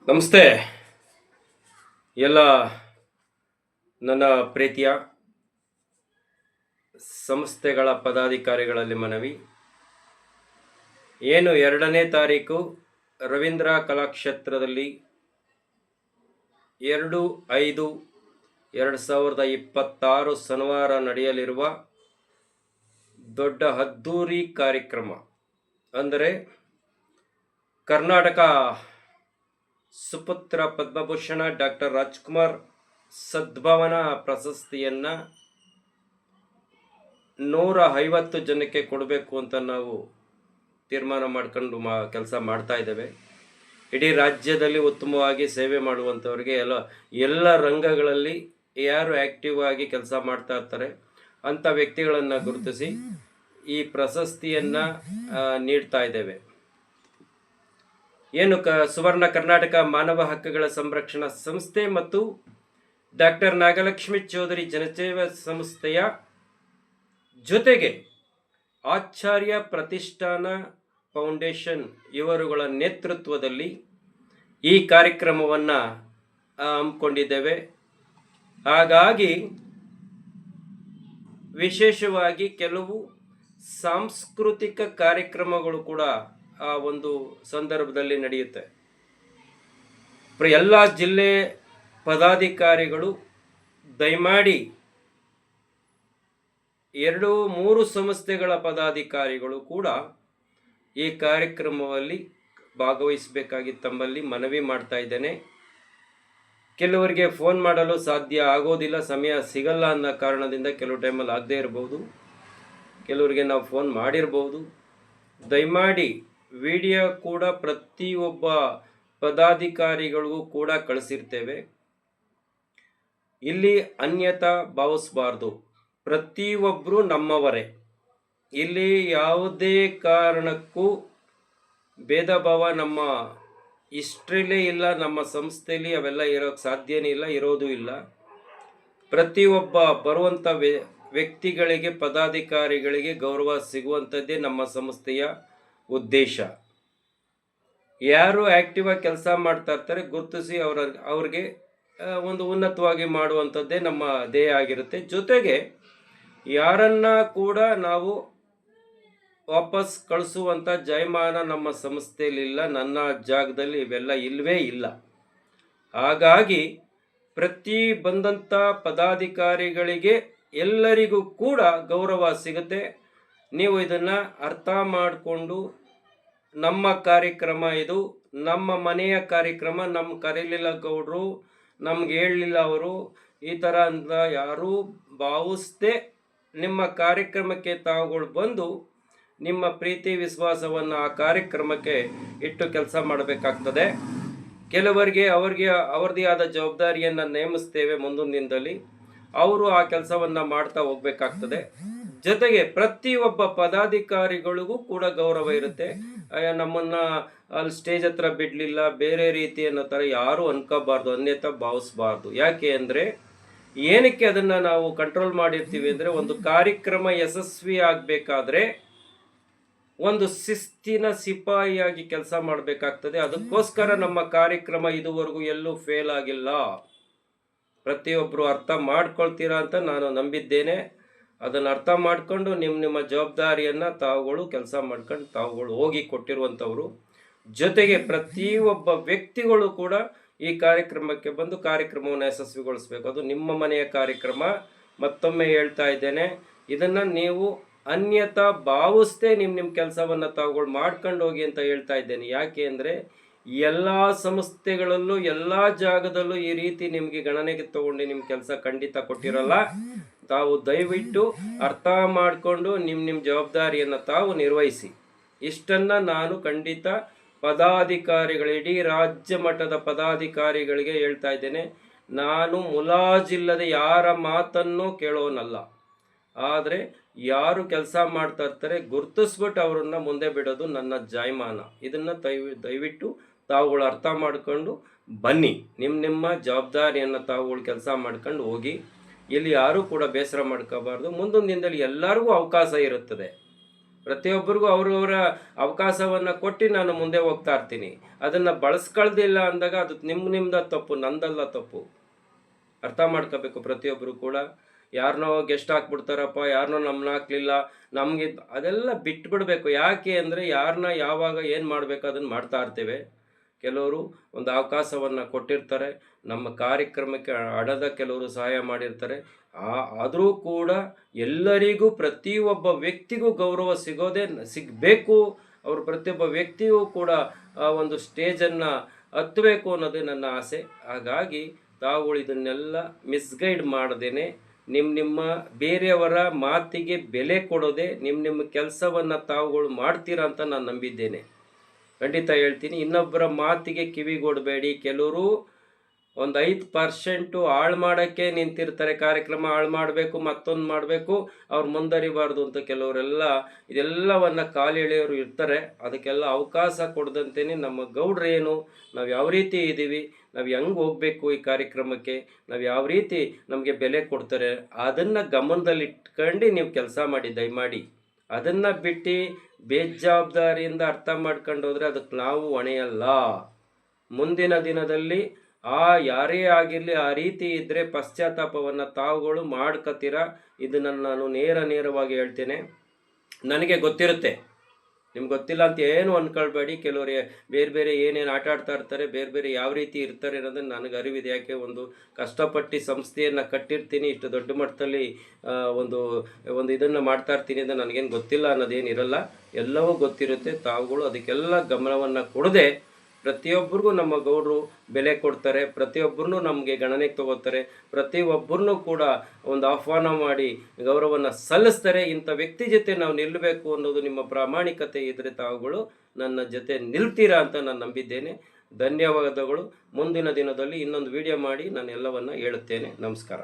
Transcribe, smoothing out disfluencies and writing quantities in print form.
ನಮಸ್ತೆ ಎಲ್ಲ ನನ್ನ ಪ್ರೀತಿಯ ಸಂಸ್ಥೆಗಳ ಪದಾಧಿಕಾರಿಗಳಲ್ಲಿ ಮನವಿ. ಏನು 2ನೇ ತಾರೀಕು ರವೀಂದ್ರ ಕಲಾಕ್ಷೇತ್ರದಲ್ಲಿ 2/5/2026 ಶನಿವಾರ ನಡೆಯಲಿರುವ ದೊಡ್ಡ ಅದ್ದೂರಿ ಕಾರ್ಯಕ್ರಮ ಅಂದರೆ ಕರ್ನಾಟಕ ಸುಪುತ್ರ ಪದ್ಮಭೂಷಣ ಡಾಕ್ಟರ್ ರಾಜ್ಕುಮಾರ್ ಸದ್ಭಾವನಾ ಪ್ರಶಸ್ತಿಯನ್ನು 150 ಜನಕ್ಕೆ ಕೊಡಬೇಕು ಅಂತ ನಾವು ತೀರ್ಮಾನ ಮಾಡ್ಕೊಂಡು ಕೆಲಸ ಮಾಡ್ತಾ ಇದ್ದೇವೆ. ಇಡೀ ರಾಜ್ಯದಲ್ಲಿ ಉತ್ತಮವಾಗಿ ಸೇವೆ ಮಾಡುವಂಥವ್ರಿಗೆ ಎಲ್ಲ ರಂಗಗಳಲ್ಲಿ ಯಾರು ಆ್ಯಕ್ಟಿವ್ ಆಗಿ ಕೆಲಸ ಮಾಡ್ತಾ ಇರ್ತಾರೆ ಅಂಥ ವ್ಯಕ್ತಿಗಳನ್ನು ಗುರುತಿಸಿ ಈ ಪ್ರಶಸ್ತಿಯನ್ನು ನೀಡ್ತಾ ಇದ್ದೇವೆ. ಏನು ಸುವರ್ಣ ಕರ್ನಾಟಕ ಮಾನವ ಹಕ್ಕುಗಳ ಸಂರಕ್ಷಣಾ ಸಂಸ್ಥೆ ಮತ್ತು ಡಾಕ್ಟರ್ ನಾಗಲಕ್ಷ್ಮಿ ಚೌಧರಿ ಜನಸೇವಾ ಸಂಸ್ಥೆಯ ಜೊತೆಗೆ ಆಚಾರ್ಯ ಪ್ರತಿಷ್ಠಾನ ಫೌಂಡೇಶನ್ ಇವರುಗಳ ನೇತೃತ್ವದಲ್ಲಿ ಈ ಕಾರ್ಯಕ್ರಮವನ್ನು ಹಮ್ಮಿಕೊಂಡಿದ್ದೇವೆ. ಹಾಗಾಗಿ ವಿಶೇಷವಾಗಿ ಕೆಲವು ಸಾಂಸ್ಕೃತಿಕ ಕಾರ್ಯಕ್ರಮಗಳು ಕೂಡ ಆ ಒಂದು ಸಂದರ್ಭದಲ್ಲಿ ನಡೆಯುತ್ತೆ. ಎಲ್ಲ ಜಿಲ್ಲೆ ಪದಾಧಿಕಾರಿಗಳು ದಯಮಾಡಿ 2-3 ಸಂಸ್ಥೆಗಳ ಪದಾಧಿಕಾರಿಗಳು ಕೂಡ ಈ ಕಾರ್ಯಕ್ರಮದಲ್ಲಿ ಭಾಗವಹಿಸಬೇಕಾಗಿ ತಮ್ಮಲ್ಲಿ ಮನವಿ ಮಾಡ್ತಾ ಇದ್ದೇನೆ. ಕೆಲವರಿಗೆ ಫೋನ್ ಮಾಡಲು ಸಾಧ್ಯ ಆಗೋದಿಲ್ಲ, ಸಮಯ ಸಿಗಲ್ಲ ಅನ್ನೋ ಕಾರಣದಿಂದ ಕೆಲವು ಟೈಮಲ್ಲಿ ಆಗದೇ ಇರಬಹುದು, ಕೆಲವರಿಗೆ ನಾವು ಫೋನ್ ಮಾಡಿರ್ಬೋದು. ದಯಮಾಡಿ ವಿಡಿಯೋ ಕೂಡ ಪ್ರತಿಯೊಬ್ಬ ಪದಾಧಿಕಾರಿಗಳಿಗೂ ಕೂಡ ಕಳಿಸಿರ್ತೇವೆ. ಇಲ್ಲಿ ಅನ್ಯತಾ ಭಾವಿಸಬಾರ್ದು, ಪ್ರತಿಯೊಬ್ಬರು ನಮ್ಮವರೇ. ಇಲ್ಲಿ ಯಾವುದೇ ಕಾರಣಕ್ಕೂ ಭೇದ ಭಾವ ನಮ್ಮ ಹಿಸ್ಟ್ರಿಲೇ ಇಲ್ಲ, ನಮ್ಮ ಸಂಸ್ಥೆಯಲ್ಲಿ ಅವೆಲ್ಲ ಇರೋಕ್ಕೆ ಸಾಧ್ಯನೇ ಇಲ್ಲ, ಇರೋದು ಇಲ್ಲ. ಪ್ರತಿಯೊಬ್ಬ ಬರುವಂಥ ವ್ಯಕ್ತಿಗಳಿಗೆ ಪದಾಧಿಕಾರಿಗಳಿಗೆ ಗೌರವ ಸಿಗುವಂಥದ್ದೇ ನಮ್ಮ ಸಂಸ್ಥೆಯ ಉದ್ದೇಶ. ಯಾರು ಆ್ಯಕ್ಟಿವ್ ಆಗಿ ಕೆಲಸ ಮಾಡ್ತಾ ಇರ್ತಾರೆ ಗುರುತಿಸಿ ಅವ್ರಿಗೆ ಒಂದು ಉನ್ನತವಾಗಿ ಮಾಡುವಂಥದ್ದೇ ನಮ್ಮ ಧ್ಯೇಯ ಆಗಿರುತ್ತೆ. ಜೊತೆಗೆ ಯಾರನ್ನ ಕೂಡ ನಾವು ವಾಪಸ್ ಕಳಿಸುವಂಥ ಜಯಮಾನ ನಮ್ಮ ಸಂಸ್ಥೆಯಲ್ಲಿಲ್ಲ, ನನ್ನ ಜಾಗದಲ್ಲಿ ಇವೆಲ್ಲ ಇಲ್ಲವೇ ಇಲ್ಲ. ಹಾಗಾಗಿ ಪ್ರತಿ ಬಂದಂಥ ಪದಾಧಿಕಾರಿಗಳಿಗೆ ಎಲ್ಲರಿಗೂ ಕೂಡ ಗೌರವ ಸಿಗುತ್ತೆ. ನೀವು ಇದನ್ನು ಅರ್ಥ ಮಾಡಿಕೊಂಡು ನಮ್ಮ ಕಾರ್ಯಕ್ರಮ ಇದು, ನಮ್ಮ ಮನೆಯ ಕಾರ್ಯಕ್ರಮ, ನಮ್ಮ ಕರೀಲಿಲ್ಲ ಗೌಡ್ರು, ನಮ್ಗೆ ಹೇಳಲಿಲ್ಲ ಅವರು, ಈ ಥರ ಅಂತ ಯಾರೂ ಭಾವಿಸ್ದೆ ನಿಮ್ಮ ಕಾರ್ಯಕ್ರಮಕ್ಕೆ ತಾವುಗಳು ಬಂದು ನಿಮ್ಮ ಪ್ರೀತಿ ವಿಶ್ವಾಸವನ್ನು ಆ ಕಾರ್ಯಕ್ರಮಕ್ಕೆ ಇಟ್ಟು ಕೆಲಸ ಮಾಡಬೇಕಾಗ್ತದೆ. ಕೆಲವರಿಗೆ ಅವ್ರದ್ದೇ ಆದ ಜವಾಬ್ದಾರಿಯನ್ನು ನೇಮಿಸ್ತೇವೆ ಮುಂದಿನ ದಿನದಲ್ಲಿ, ಅವರು ಆ ಕೆಲಸವನ್ನು ಮಾಡ್ತಾ ಹೋಗ್ಬೇಕಾಗ್ತದೆ. ಜೊತೆಗೆ ಪ್ರತಿಯೊಬ್ಬ ಪದಾಧಿಕಾರಿಗಳಿಗೂ ಕೂಡ ಗೌರವ ಇರುತ್ತೆ. ನಮ್ಮನ್ನು ಅಲ್ಲಿ ಸ್ಟೇಜ್ ಹತ್ರ ಬಿಡಲಿಲ್ಲ, ಬೇರೆ ರೀತಿ ಅನ್ನೋ ಥರ ಯಾರೂ ಅನ್ಕೋಬಾರ್ದು, ಅನ್ಯತಾ ಭಾವಿಸ್ಬಾರ್ದು. ಯಾಕೆ ಅಂದರೆ ಏನಕ್ಕೆ ಅದನ್ನು ನಾವು ಕಂಟ್ರೋಲ್ ಮಾಡಿರ್ತೀವಿ ಅಂದರೆ, ಒಂದು ಕಾರ್ಯಕ್ರಮ ಯಶಸ್ವಿ ಆಗಬೇಕಾದ್ರೆ ಒಂದು ಶಿಸ್ತಿನ ಸಿಪಾಯಿಯಾಗಿ ಕೆಲಸ ಮಾಡಬೇಕಾಗ್ತದೆ. ಅದಕ್ಕೋಸ್ಕರ ನಮ್ಮ ಕಾರ್ಯಕ್ರಮ ಇದುವರೆಗೂ ಎಲ್ಲೂ ಫೇಲ್ ಆಗಿಲ್ಲ. ಪ್ರತಿಯೊಬ್ಬರು ಅರ್ಥ ಮಾಡ್ಕೊಳ್ತೀರಾ ಅಂತ ನಾನು ನಂಬಿದ್ದೇನೆ. ಅದನ್ನು ಅರ್ಥ ಮಾಡಿಕೊಂಡು ನಿಮ್ಮ ಜವಾಬ್ದಾರಿಯನ್ನು ತಾವುಗಳು ಕೆಲಸ ಮಾಡ್ಕೊಂಡು ತಾವುಗಳು ಹೋಗಿ ಕೊಟ್ಟಿರುವಂಥವ್ರು. ಜೊತೆಗೆ ಪ್ರತಿಯೊಬ್ಬ ವ್ಯಕ್ತಿಗಳು ಕೂಡ ಈ ಕಾರ್ಯಕ್ರಮಕ್ಕೆ ಬಂದು ಕಾರ್ಯಕ್ರಮವನ್ನು ಯಶಸ್ವಿಗೊಳಿಸಬೇಕು. ಅದು ನಿಮ್ಮ ಮನೆಯ ಕಾರ್ಯಕ್ರಮ. ಮತ್ತೊಮ್ಮೆ ಹೇಳ್ತಾ ಇದ್ದೇನೆ, ಇದನ್ನು ನೀವು ಅನ್ಯತಾ ಭಾವಿಸ್ತೇ ನಿಮ್ಮ ಕೆಲಸವನ್ನು ತಾವುಗಳು ಮಾಡ್ಕೊಂಡು ಹೋಗಿ ಅಂತ ಹೇಳ್ತಾ ಇದ್ದೇನೆ. ಯಾಕೆ ಅಂದರೆ ಎಲ್ಲ ಸಂಸ್ಥೆಗಳಲ್ಲೂ ಎಲ್ಲ ಜಾಗದಲ್ಲೂ ಈ ರೀತಿ ನಿಮಗೆ ಗಣನೆಗೆ ತಗೊಂಡು ನಿಮ್ಮ ಕೆಲಸ ಖಂಡಿತ ಕೊಟ್ಟಿರಲ್ಲ. ತಾವು ದಯವಿಟ್ಟು ಅರ್ಥ ಮಾಡಿಕೊಂಡು ನಿಮ್ಮ ಜವಾಬ್ದಾರಿಯನ್ನು ತಾವು ನಿರ್ವಹಿಸಿ. ಇಷ್ಟನ್ನು ನಾನು ಖಂಡಿತ ಪದಾಧಿಕಾರಿಗಳು, ಇಡೀ ರಾಜ್ಯ ಮಟ್ಟದ ಪದಾಧಿಕಾರಿಗಳಿಗೆ ಹೇಳ್ತಾ ಇದ್ದೇನೆ. ನಾನು ಮುಲಾಜಿಲ್ಲದೆ ಯಾರ ಮಾತನ್ನು ಕೇಳೋನಲ್ಲ. ಆದರೆ ಯಾರು ಕೆಲಸ ಮಾಡ್ತಾ ಇರ್ತಾರೆ ಗುರುತಿಸ್ಬಿಟ್ಟು ಅವರನ್ನು ಮುಂದೆ ಬಿಡೋದು ನನ್ನ ಜಾಯಮಾನ. ಇದನ್ನು ದಯವಿಟ್ಟು ತಾವುಗಳು ಅರ್ಥ ಮಾಡಿಕೊಂಡು ಬನ್ನಿ. ನಿಮ್ಮ ಜವಾಬ್ದಾರಿಯನ್ನು ತಾವುಗಳು ಕೆಲಸ ಮಾಡ್ಕೊಂಡು ಹೋಗಿ. ಇಲ್ಲಿ ಯಾರೂ ಕೂಡ ಬೇಸರ ಮಾಡ್ಕೋಬಾರ್ದು. ಮುಂದೊಂದು ದಿನದಲ್ಲಿ ಎಲ್ಲರಿಗೂ ಅವಕಾಶ ಇರುತ್ತದೆ. ಪ್ರತಿಯೊಬ್ಬರಿಗೂ ಅವರವರ ಅವಕಾಶವನ್ನು ಕೊಟ್ಟು ನಾನು ಮುಂದೆ ಹೋಗ್ತಾ ಇರ್ತೀನಿ. ಅದನ್ನು ಬಳಸ್ಕೊಳ್ದಿಲ್ಲ ಅಂದಾಗ ಅದು ನಿಮ್ದ ತಪ್ಪು, ನಂದಲ್ಲ ತಪ್ಪು. ಅರ್ಥ ಮಾಡ್ಕೋಬೇಕು ಪ್ರತಿಯೊಬ್ಬರು ಕೂಡ. ಯಾರನ್ನೋ ಗೆಸ್ಟ್ ಹಾಕ್ಬಿಡ್ತಾರಪ್ಪ, ಯಾರನ್ನೋ ನಮ್ಮನ್ನ ಹಾಕ್ಲಿಲ್ಲ, ನಮಗೆ ಅದೆಲ್ಲ ಬಿಟ್ಬಿಡ್ಬೇಕು. ಯಾಕೆ ಅಂದರೆ ಯಾರನ್ನ ಯಾವಾಗ ಏನು ಮಾಡಬೇಕು ಅದನ್ನು ಮಾಡ್ತಾ ಇರ್ತೇವೆ. ಕೆಲವರು ಒಂದು ಅವಕಾಶವನ್ನು ಕೊಟ್ಟಿರ್ತಾರೆ, ನಮ್ಮ ಕಾರ್ಯಕ್ರಮಕ್ಕೆ ಹಣದ ಕೆಲವರು ಸಹಾಯ ಮಾಡಿರ್ತಾರೆ. ಆದರೂ ಕೂಡ ಎಲ್ಲರಿಗೂ ಪ್ರತಿಯೊಬ್ಬ ವ್ಯಕ್ತಿಗೂ ಗೌರವ ಸಿಗಬೇಕು. ಅವರು ಪ್ರತಿಯೊಬ್ಬ ವ್ಯಕ್ತಿಯೂ ಕೂಡ ಒಂದು ಸ್ಟೇಜನ್ನು ಹತ್ತಬೇಕು ಅನ್ನೋದೇ ನನ್ನ ಆಸೆ. ಹಾಗಾಗಿ ತಾವುಗಳು ಇದನ್ನೆಲ್ಲ ಮಿಸ್ಗೈಡ್ ಮಾಡದೇನೆ ನಿಮ್ಮ ಬೇರೆಯವರ ಮಾತಿಗೆ ಬೆಲೆ ಕೊಡೋದೆ ನಿಮ್ಮ ಕೆಲಸವನ್ನು ತಾವುಗಳು ಮಾಡ್ತೀರಾ ಅಂತ ನಾನು ನಂಬಿದ್ದೇನೆ. ಖಂಡಿತ ಹೇಳ್ತೀನಿ, ಇನ್ನೊಬ್ಬರ ಮಾತಿಗೆ ಕಿವಿಗೊಡಬೇಡಿ. ಕೆಲವರು ಒಂದು 5% ಹಾಳು ಮಾಡೋಕ್ಕೆ ನಿಂತಿರ್ತಾರೆ. ಕಾರ್ಯಕ್ರಮ ಹಾಳು ಮಾಡಬೇಕು, ಮತ್ತೊಂದು ಮಾಡಬೇಕು, ಅವ್ರು ಮುಂದರಿಬಾರ್ದು ಅಂತ ಕೆಲವರೆಲ್ಲ ಇದೆಲ್ಲವನ್ನು ಕಾಲೆಳೆಯೋರು ಇರ್ತಾರೆ. ಅದಕ್ಕೆಲ್ಲ ಅವಕಾಶ ಕೊಡದಂತೆಯೇ ನಮ್ಮ ಗೌಡ್ರೇನು, ನಾವು ಯಾವ ರೀತಿ ಇದ್ದೀವಿ, ನಾವು ಹೆಂಗೆ ಹೋಗಬೇಕು ಈ ಕಾರ್ಯಕ್ರಮಕ್ಕೆ, ನಾವು ಯಾವ ರೀತಿ ನಮಗೆ ಬೆಲೆ ಕೊಡ್ತಾರೆ, ಅದನ್ನು ಗಮನದಲ್ಲಿಟ್ಕೊಂಡು ನೀವು ಕೆಲಸ ಮಾಡಿ ದಯಮಾಡಿ. ಅದನ್ನು ಬಿಟ್ಟು ಬೇಜವಾಬ್ದಾರಿಯಿಂದ ಅರ್ಥ ಮಾಡ್ಕೊಂಡು ಹೋದರೆ ಅದಕ್ಕೆ ನಾವು ಹೊಣೆಯಲ್ಲ. ಮುಂದಿನ ದಿನದಲ್ಲಿ ಯಾರೇ ಆಗಿರಲಿ ಆ ರೀತಿ ಇದ್ದರೆ ಪಶ್ಚಾತ್ತಾಪವನ್ನು ತಾವುಗಳು ಮಾಡ್ಕೊತೀರ. ಇದನ್ನು ನಾನು ನೇರವಾಗಿ ಹೇಳ್ತೇನೆ. ನನಗೆ ಗೊತ್ತಿರುತ್ತೆ, ನಿಮ್ಗೆ ಗೊತ್ತಿಲ್ಲ ಅಂತ ಏನು ಅಂದ್ಕೊಳ್ಬೇಡಿ. ಕೆಲವರು ಬೇರೆ ಏನೇನು ಆಟ ಆಡ್ತಾ ಇರ್ತಾರೆ, ಬೇರೆ ಯಾವ ರೀತಿ ಇರ್ತಾರೆ ಅನ್ನೋದನ್ನು ನನಗೆ ಅರಿವಿದೆ. ಯಾಕೆ ಒಂದು ಕಷ್ಟಪಟ್ಟು ಸಂಸ್ಥೆಯನ್ನು ಕಟ್ಟಿರ್ತೀನಿ, ಇಷ್ಟು ದೊಡ್ಡ ಮಟ್ಟದಲ್ಲಿ ಒಂದು ಇದನ್ನು ಮಾಡ್ತಾ ಇರ್ತೀನಿ ಅಂತ ನನಗೇನು ಗೊತ್ತಿಲ್ಲ ಅನ್ನೋದೇನಿರಲ್ಲ. ಎಲ್ಲವೂ ಗೊತ್ತಿರುತ್ತೆ. ತಾವುಗಳು ಅದಕ್ಕೆಲ್ಲ ಗಮನವನ್ನು ಕೊಡದೆ ಪ್ರತಿಯೊಬ್ಬರಿಗೂ ನಮ್ಮ ಗೌಡರು ಬೆಲೆ ಕೊಡ್ತಾರೆ, ಪ್ರತಿಯೊಬ್ಬರನ್ನೂ ನಮಗೆ ಗಣನೆಗೆ ತಗೋತಾರೆ, ಪ್ರತಿಯೊಬ್ಬರನ್ನೂ ಕೂಡ ಒಂದು ಆಹ್ವಾನ ಮಾಡಿ ಗೌರವವನ್ನು ಸಲ್ಲಿಸ್ತಾರೆ. ಇಂಥ ವ್ಯಕ್ತಿ ಜೊತೆ ನಾವು ನಿಲ್ಲಬೇಕು ಅನ್ನೋದು ನಿಮ್ಮ ಪ್ರಾಮಾಣಿಕತೆ ಇದ್ದರೆ ತಾವುಗಳು ನನ್ನ ಜೊತೆ ನಿಲ್ತೀರಾ ಅಂತ ನಾನು ನಂಬಿದ್ದೇನೆ. ಧನ್ಯವಾದಗಳು. ಮುಂದಿನ ದಿನದಲ್ಲಿ ಇನ್ನೊಂದು ವಿಡಿಯೋ ಮಾಡಿ ನಾನು ಎಲ್ಲವನ್ನು ಹೇಳುತ್ತೇನೆ. ನಮಸ್ಕಾರ.